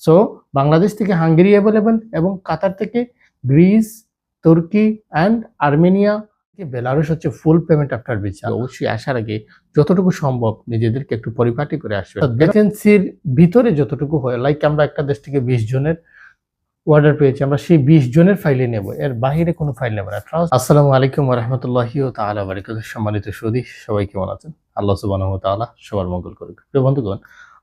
So Bangladesh থেকে Hungary available এবং কাতার থেকে গ্রিস, তুর্কি অ্যান্ড আর্মেনিয়া, বেলারুশ হচ্ছে ফুল পেমেন্ট আফটার ভিসা। অবশ্যই আসার আগে যতটুকু সম্ভব নিজেদেরকে একটু পরিপাটি করে আসবে। ভ্যাকেন্সির ভিতরে যতটুকু হয়, লাইক আমরা একটা দেশ থেকে 20 জনের অর্ডার পেয়েছি, আমরা সেই 20 জনের ফাইলে নেব, এর বাইরে কোনো ফাইল নেব না। আসসালামু আলাইকুম ওয়া রাহমাতুল্লাহি ওয়া তাআলা ওয়া বারাকাতুহু। সম্মানিত সুধী, সবাই কেমন আছেন? আল্লাহ সুবহানাহু ওয়া তাআলা সবার মঙ্গল করুক। প্রিয় বন্ধুগণ,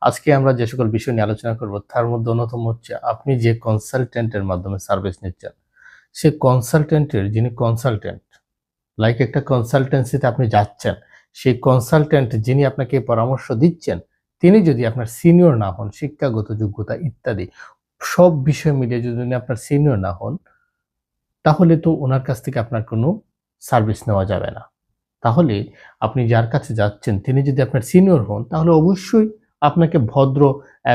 আজকে আমরা যে সকল বিষয় নিয়ে আলোচনা করব তার মধ্যে অন্যতম হচ্ছে আপনি যে কনসালটেন্টের মাধ্যমে সার্ভিস নিচ্ছেন, সে কনসালটেন্টের যিনি কনসালটেন্ট, লাইক একটা কনসালটেন্সিতে আপনি যাচ্ছেন, সেই কনসালটেন্ট যিনি আপনাকে পরামর্শ দিচ্ছেন, তিনি যদি আপনার সিনিয়র না হন, শিক্ষাগত যোগ্যতা ইত্যাদি সব বিষয় মিলিয়ে যদি উনি আপনার সিনিয়র না হন, তাহলে তো ওনার কাছ থেকে আপনার কোনো সার্ভিস নেওয়া যাবে না। তাহলে আপনি যার কাছে যাচ্ছেন তিনি যদি আপনার সিনিয়র হন, তাহলে অবশ্যই আপনাকে ভদ্র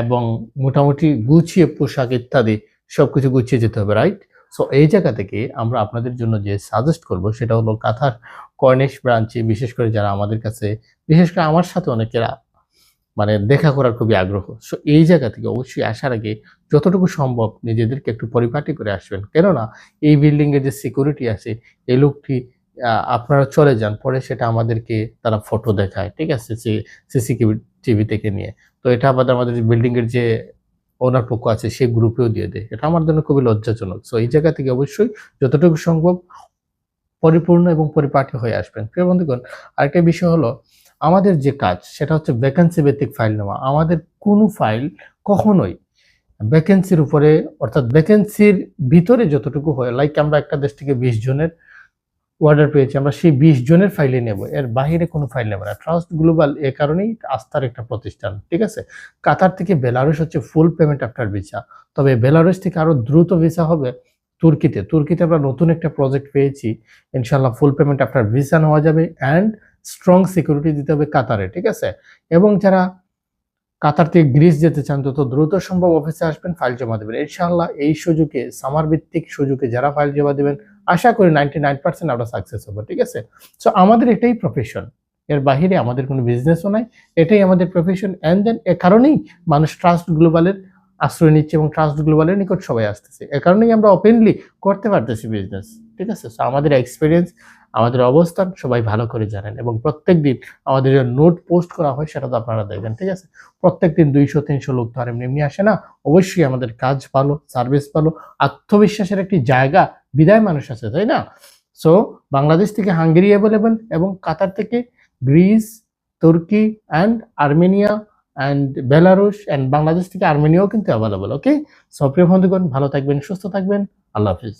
এবং মোটামুটি গুছিয়ে পোশাক ইত্যাদি সবকিছু গুছিয়ে যেতে হবে, রাইট? সো এই জায়গা থেকে আমরা আপনাদের জন্য যে সাজেস্ট করব সেটা হলো কাতার কর্নিশ ব্রাঞ্চে, বিশেষ করে যারা আমাদের কাছে, বিশেষ করে আমার সাথে অনেকেরা দেখা করার খুবই আগ্রহ। সো এই জায়গা থেকে অবশ্যই আসার আগে যতটুকু সম্ভব নিজেদেরকে একটু পরিপাটি করে আসবেন। কেননা এই বিল্ডিং এর যে সিকিউরিটি আছে, এই লোকটি আপনারা চলে যান, পরে সেটা আমাদেরকে তারা ফটো দেখায়, ঠিক আছে? সিসিটিভি থেকে নিয়ে। তো এটা আমাদের বিল্ডিং এর যে ওনার পক্ষ আছে সেই গ্রুপেও দিয়ে দেয়। এটা আমার জন্য খুবই লজ্জাজনক। সো এই জায়গা থেকে অবশ্যই যতটুকু সম্ভব পরিপূর্ণ এবং পরিপাটি হয়ে আসবেন। প্রিয় বন্ধুগণ, আরেকটা বিষয় হলো আমাদের যে কাজ সেটা হচ্ছে ভ্যাকেন্সি ভিত্তিক ফাইল নেওয়া। আমাদের কোনো ফাইল কখনোই ভ্যাকেন্সির উপরে, অর্থাৎ ভ্যাকেন্সির ভিতরে যতটুকু হয়, লাইক আমরা একটা দেশ থেকে 20 জনের অর্ডার পেয়েছি, আমরা সেই 20 জনের ফাইলে নেব, এর বাইরে কোনো ফাইল নেব না। ট্রাস্ট গ্লোবাল এ কারণেই আস্থার একটা প্রতিষ্ঠান, ঠিক আছে? কাতার থেকে বেলারুশ হচ্ছে ফুল পেমেন্ট আফটার ভিসা, তবে বেলারুশ থেকে আরো দ্রুত ভিসা হবে তুর্কিতে আমরা নতুন একটা প্রজেক্ট পেয়েছি, ইনশাল্লাহ ফুল পেমেন্ট আফটার ভিসা নেওয়া যাবে অ্যান্ড স্ট্রং সিকিউরিটি দিতে হবে কাতারে, ঠিক আছে? এবং যারা কাতার থেকে গ্রিস যেতে চান তত দ্রুত সম্ভব অফিসে আসবেন, ফাইল জমা দেবেন। ইনশাআল্লাহ এই সুযোগে, সামার ভিত্তিক সুযোগে যারা ফাইল জমা দেবেন, আশা করি 99% আমরা সাকসেস হবো, ঠিক আছে? সো আমাদের এটাই প্রফেশন, এর বাহিরে আমাদের কোনো বিজনেসও নাই, এটাই আমাদের প্রফেশন। অ্যান্ড দেন এ কারণেই মানুষ ট্রাস্ট গ্লোবালের আশ্রয় নিচ্ছে এবং ট্রাস্ট গ্লোবালের নিকট সবাই আসতেছে। এ কারণেই আমরা ওপেনলি করতে পারতেছি বিজনেস, ঠিক আছে? সো আমাদের এক্সপিরিয়েন্স, আমাদের অবস্থান সবাই ভালো করে জানেন এবং প্রত্যেকদিন আমাদের যে নোট পোস্ট করা হয় সেটা তো আপনারা দেখবেন, ঠিক আছে? প্রত্যেকদিন 200-300 লোক তো আর এমনি আসে না। অবশ্যই আমাদের কাজ ভালো, সার্ভিস ভালো, আত্মবিশ্বাসের একটি জায়গা বিদায় মানুষ আছে, তাই না? সো বাংলাদেশ থেকে হাঙ্গেরি অ্যাভেলেবেল এবং কাতার থেকে গ্রিস, তুর্কি and Armenia and Belarus and Bangladesh থেকে আর্মেনিয়াও কিন্তু অ্যাভেলেবল। ওকে, সো প্রিয় বন্ধুগণ, ভালো থাকবেন, সুস্থ থাকবেন, আল্লাহ হাফিজ।